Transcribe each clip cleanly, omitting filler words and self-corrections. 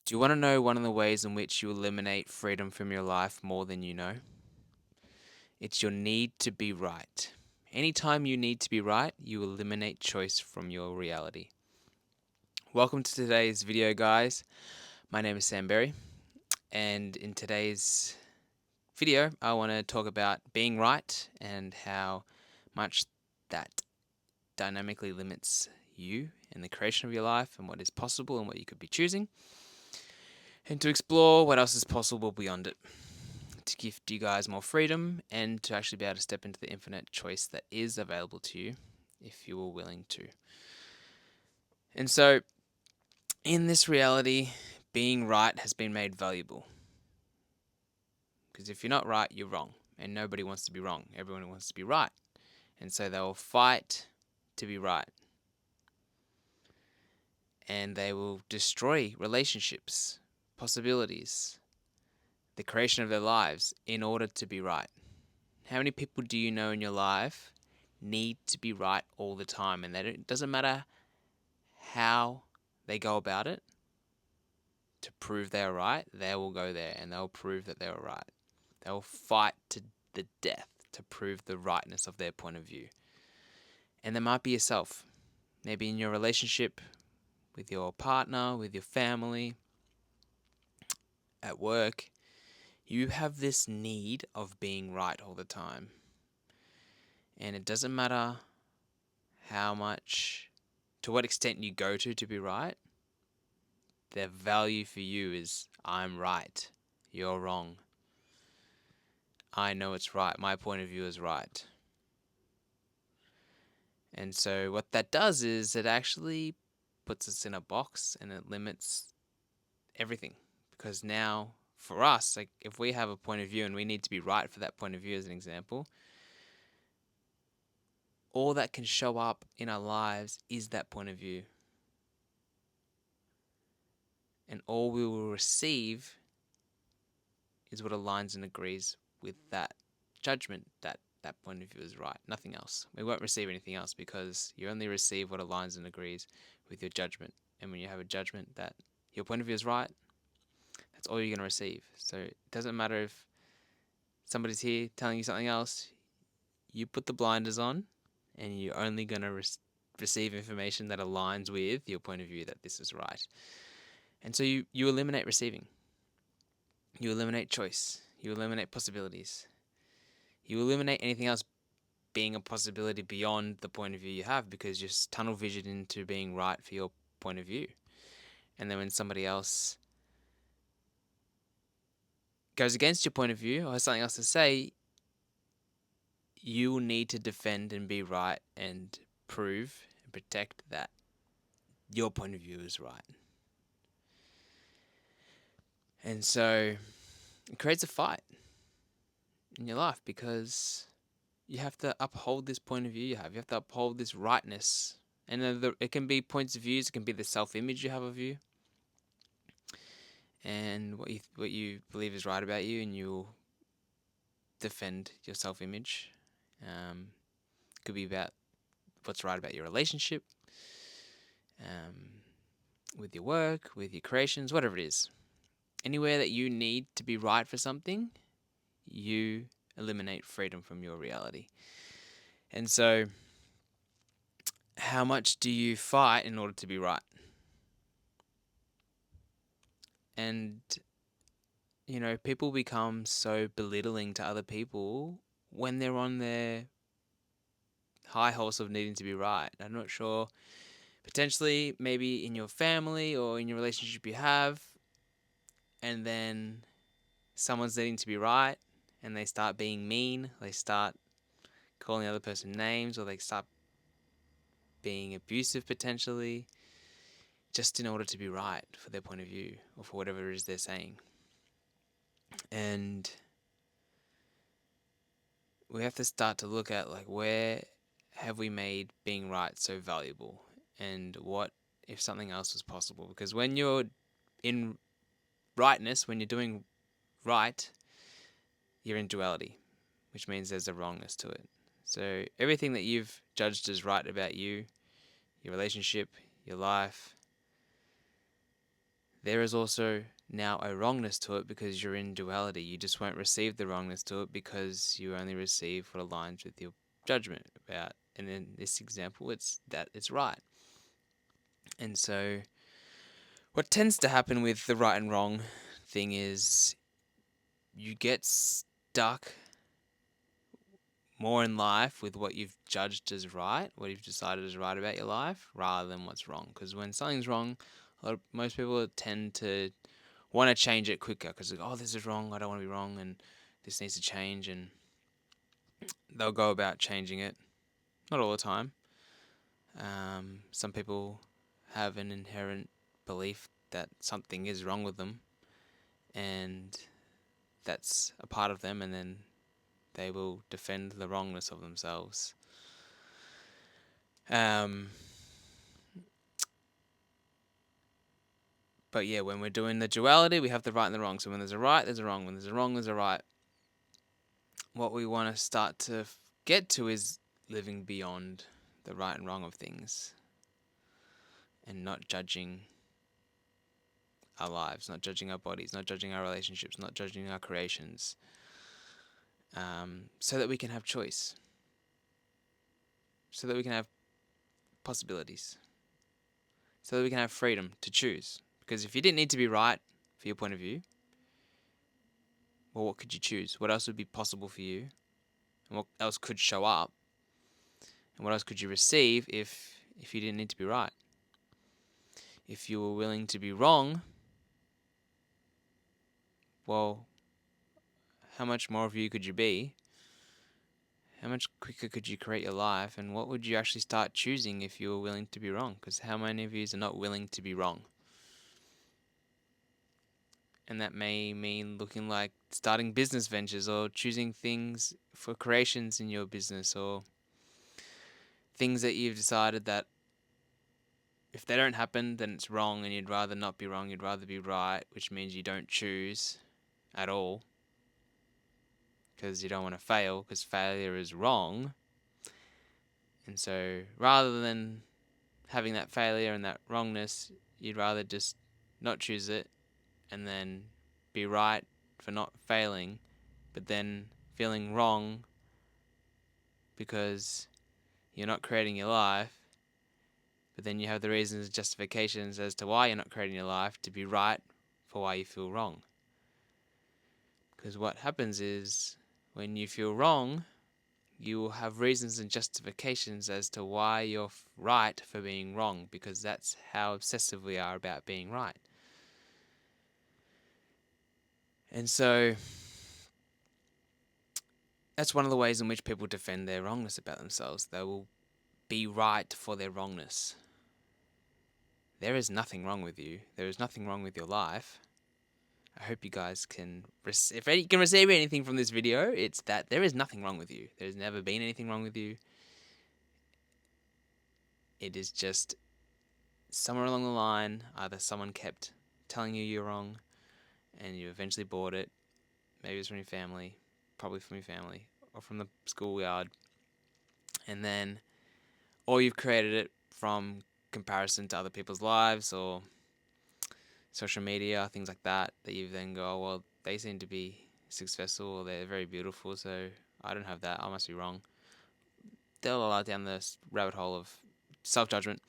Do you want to know one of the ways in which you eliminate freedom from your life more than you know? It's your need to be right. Anytime you need to be right, you eliminate choice from your reality. Welcome to today's video, guys. My name is Sam Berry, and in today's video, I want to talk about being right and how much that dynamically limits you and the creation of your life and what is possible and what you could be choosing, and to explore what else is possible beyond it, to give you guys more freedom and to actually be able to step into the infinite choice that is available to you if you were willing to. And so, in this reality, being right has been made valuable. Because if you're not right, you're wrong. And nobody wants to be wrong. Everyone wants to be right. And so they will fight to be right. And they will destroy relationships, possibilities, the creation of their lives in order to be right. How many people do you know in your life need to be right all the time, and it doesn't matter how they go about it to prove they're right, they will go there and they'll prove that they were right. They will fight to the death to prove the rightness of their point of view. And there might be yourself, maybe in your relationship with your partner, with your family, at work. You have this need of being right all the time. And it doesn't matter how much, to what extent you go to be right. The value for you is I'm right, you're wrong. I know it's right, my point of view is right. And so what that does is it actually puts us in a box and it limits everything. Because now, for us, like if we have a point of view and we need to be right for that point of view, as an example, all that can show up in our lives is that point of view. And all we will receive is what aligns and agrees with that judgment, that point of view is right, nothing else. We won't receive anything else because you only receive what aligns and agrees with your judgment. And when you have a judgment that your point of view is right, that's all you're going to receive. So it doesn't matter if somebody's here telling you something else, you put the blinders on and you're only going to receive information that aligns with your point of view that this is right. And so you eliminate receiving. You eliminate choice. You eliminate possibilities. You eliminate anything else being a possibility beyond the point of view you have because you're tunnel visioned into being right for your point of view. And then when somebody else goes against your point of view or has something else to say, you will need to defend and be right and prove and protect that your point of view is right. And so it creates a fight in your life because you have to uphold this point of view you have. You have to uphold this rightness. And it can be points of views, it can be the self-image you have of you and what you believe is right about you, and you'll defend your self-image. Could be about what's right about your relationship, with your work, with your creations, whatever it is. Anywhere that you need to be right for something, you eliminate freedom from your reality. And so, how much do you fight in order to be right? And, people become so belittling to other people when they're on their high horse of needing to be right. I'm not sure. Potentially, maybe in your family or in your relationship you have, and then someone's needing to be right, and they start being mean. They start calling the other person names, or they start being abusive potentially, just in order to be right for their point of view or for whatever it is they're saying. And we have to start to look at where have we made being right so valuable, and what if something else was possible? Because when you're in rightness, when you're doing right, you're in duality, which means there's a wrongness to it. So everything that you've judged as right about you, your relationship, your life, there is also now a wrongness to it because you're in duality. You just won't receive the wrongness to it because you only receive what aligns with your judgment about. And in this example, it's that it's right. And so, what tends to happen with the right and wrong thing is you get stuck more in life with what you've judged as right, what you've decided is right about your life, rather than what's wrong. Because when something's wrong, most people tend to want to change it quicker because, oh, this is wrong, I don't want to be wrong, and this needs to change, and they'll go about changing it. Not all the time. Some people have an inherent belief that something is wrong with them, and that's a part of them, and then they will defend the wrongness of themselves. But yeah, when we're doing the duality, we have the right and the wrong. So when there's a right, there's a wrong. When there's a wrong, there's a right. What we want to start to get to is living beyond the right and wrong of things and not judging our lives, not judging our bodies, not judging our relationships, not judging our creations, so that we can have choice, so that we can have possibilities, so that we can have freedom to choose. Because if you didn't need to be right for your point of view, well, what could you choose? What else would be possible for you? And what else could show up? And what else could you receive if you didn't need to be right? If you were willing to be wrong, well, how much more of you could you be? How much quicker could you create your life? And what would you actually start choosing if you were willing to be wrong? Because how many of you are not willing to be wrong? And that may mean looking like starting business ventures or choosing things for creations in your business or things that you've decided that if they don't happen, then it's wrong and you'd rather not be wrong, you'd rather be right, which means you don't choose at all because you don't want to fail because failure is wrong. And so rather than having that failure and that wrongness, you'd rather just not choose it and then be right for not failing, but then feeling wrong because you're not creating your life, but then you have the reasons and justifications as to why you're not creating your life to be right for why you feel wrong. Because what happens is when you feel wrong, you will have reasons and justifications as to why you're right for being wrong, because that's how obsessive we are about being right. And so that's one of the ways in which people defend their wrongness about themselves. They will be right for their wrongness. There is nothing wrong with you. There is nothing wrong with your life. I hope you guys can, if you can receive anything from this video, it's that there is nothing wrong with you. There's never been anything wrong with you. It is just somewhere along the line, either someone kept telling you you're wrong and you eventually bought it. Maybe it's from your family, probably from your family, or from the schoolyard. And then, or you've created it from comparison to other people's lives or social media, things like that, that you then go, oh, well, they seem to be successful or they're very beautiful, so I don't have that, I must be wrong. They'll allow down the rabbit hole of self-judgment.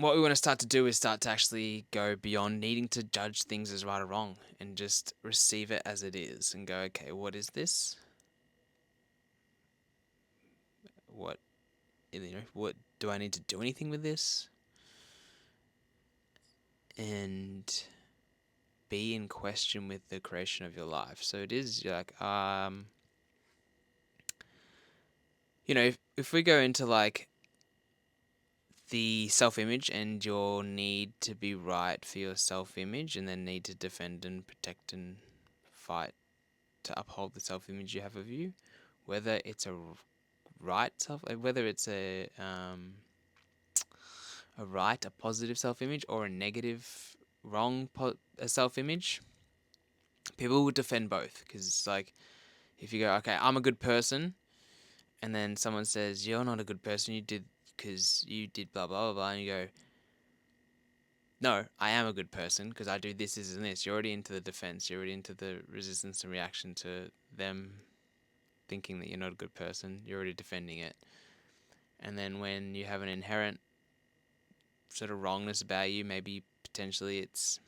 What we want to start to do is start to actually go beyond needing to judge things as right or wrong and just receive it as it is and go, okay, what is this? What do I need to do anything with this? And be in question with the creation of your life. So it is like, if we go into like the self-image and your need to be right for your self-image and then need to defend and protect and fight to uphold the self-image you have of you, whether it's a whether it's a positive self-image or a negative, wrong self-image, people will defend both because it's like, if you go, okay, I'm a good person, and then someone says, you're not a good person, you did because you did blah, blah, blah, blah, and you go, no, I am a good person because I do this, this, and this. You're already into the defense. You're already into the resistance and reaction to them thinking that you're not a good person. You're already defending it. And then when you have an inherent sort of wrongness about you, maybe potentially it's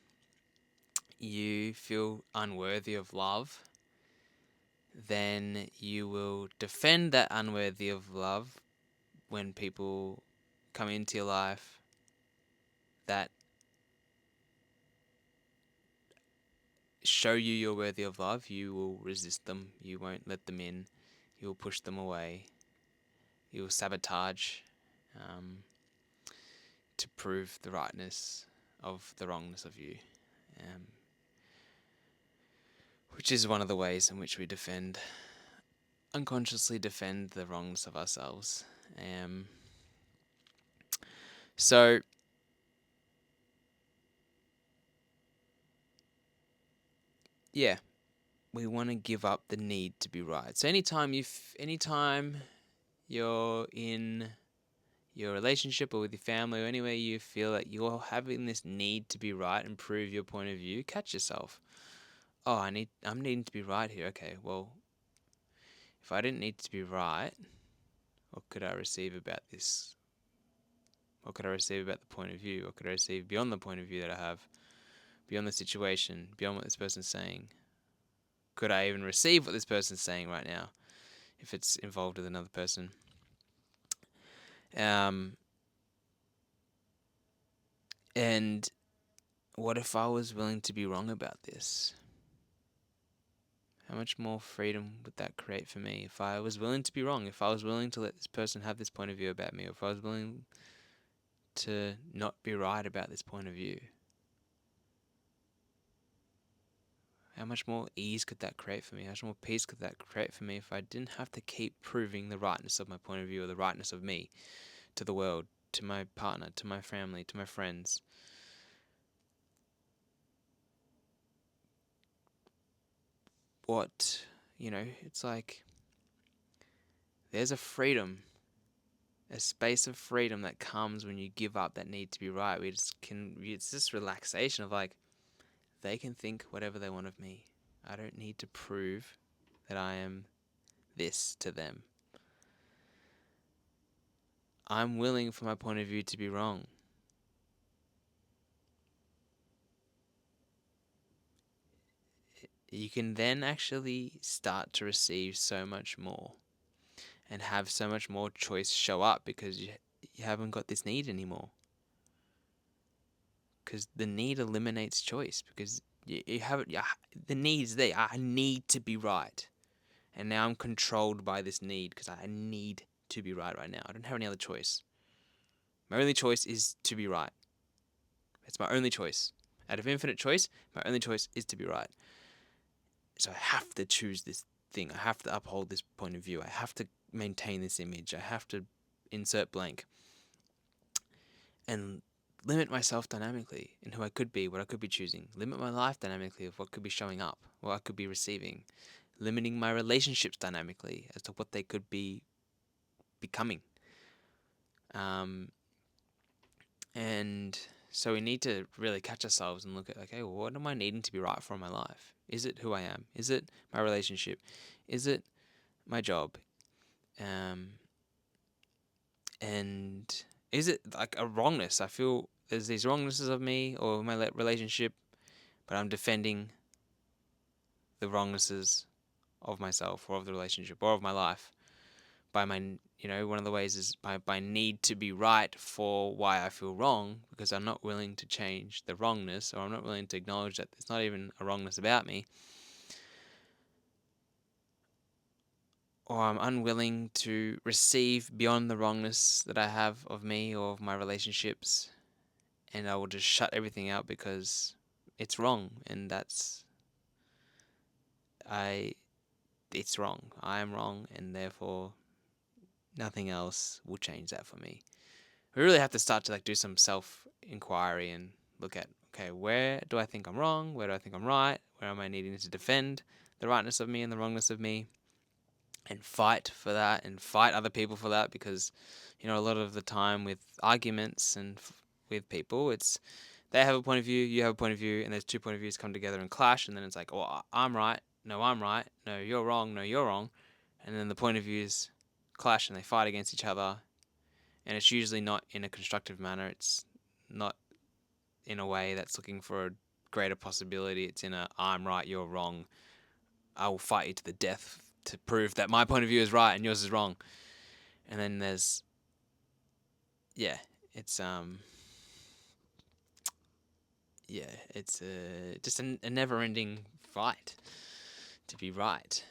you feel unworthy of love, then you will defend that unworthy of love when people come into your life that show you you're worthy of love. You will resist them. You won't let them in. You will push them away. You will sabotage um, to prove the rightness of the wrongness of you, um, which is one of the ways in which we unconsciously defend the wrongness of ourselves. Um, so yeah, we want to give up the need to be right. So anytime you're in your relationship or with your family or anywhere you feel that you're having this need to be right and prove your point of view, catch yourself. Oh, I'm needing to be right here. Okay, well, if I didn't need to be right, what could I receive about this? What could I receive about the point of view? What could I receive beyond the point of view that I have, beyond the situation, beyond what this person's saying? Could I even receive what this person's saying right now if it's involved with another person? Um, and what if I was willing to be wrong about this? How much more freedom would that create for me if I was willing to be wrong? If I was willing to let this person have this point of view about me, or if I was willing to not be right about this point of view? How much more ease could that create for me? How much more peace could that create for me if I didn't have to keep proving the rightness of my point of view or the rightness of me to the world, to my partner, to my family, to my friends? It's like there's a freedom, a space of freedom that comes when you give up that need to be right. It's this relaxation of like, they can think whatever they want of me. I don't need to prove that I am this to them. I'm willing for my point of view to be wrong. You can then actually start to receive so much more and have so much more choice show up because you haven't got this need anymore. Because the need eliminates choice because you have the need's there. I need to be right. And now I'm controlled by this need because I need to be right now. I don't have any other choice. My only choice is to be right. It's my only choice. Out of infinite choice, my only choice is to be right. So I have to choose this thing. I have to uphold this point of view. I have to maintain this image. I have to insert blank and limit myself dynamically in who I could be, what I could be choosing. Limit my life dynamically of what could be showing up, what I could be receiving. Limiting my relationships dynamically as to what they could be becoming. And so we need to really catch ourselves and look at, okay, well, what am I needing to be right for in my life? Is it who I am? Is it my relationship? Is it my job? And is it like a wrongness? I feel there's these wrongnesses of me or my relationship, but I'm defending the wrongnesses of myself or of the relationship or of my life by one of the ways is by need to be right for why I feel wrong because I'm not willing to change the wrongness or I'm not willing to acknowledge that it's not even a wrongness about me, or I'm unwilling to receive beyond the wrongness that I have of me or of my relationships, and I will just shut everything out because it's wrong, and I it's wrong. I am wrong, and therefore nothing else will change that for me. We really have to start to do some self inquiry and look at, okay, where do I think I'm wrong? Where do I think I'm right? Where am I needing to defend the rightness of me and the wrongness of me? And fight for that and fight other people for that because, a lot of the time with arguments and with people, it's They have a point of view, you have a point of view, and those two point of views come together and clash, and then it's like, oh, I'm right, no, I'm right, no, you're wrong, no, you're wrong, and then the point of views clash and they fight against each other, and it's usually not in a constructive manner. It's not in a way that's looking for a greater possibility. It's in a I'm right, you're wrong. I will fight you to the death to prove that my point of view is right and yours is wrong. And then there's yeah, it's yeah, it's just a never-ending fight to be right.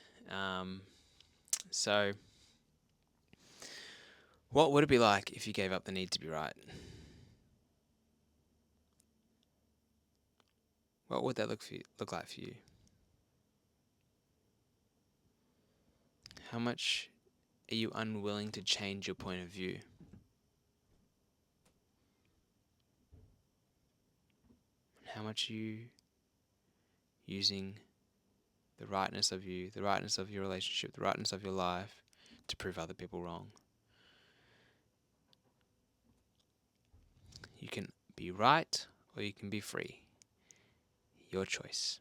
So, what would it be like if you gave up the need to be right? What would that look like for you? How much are you unwilling to change your point of view? How much are you using the rightness of you, the rightness of your relationship, the rightness of your life to prove other people wrong? You can be right or you can be free. Your choice.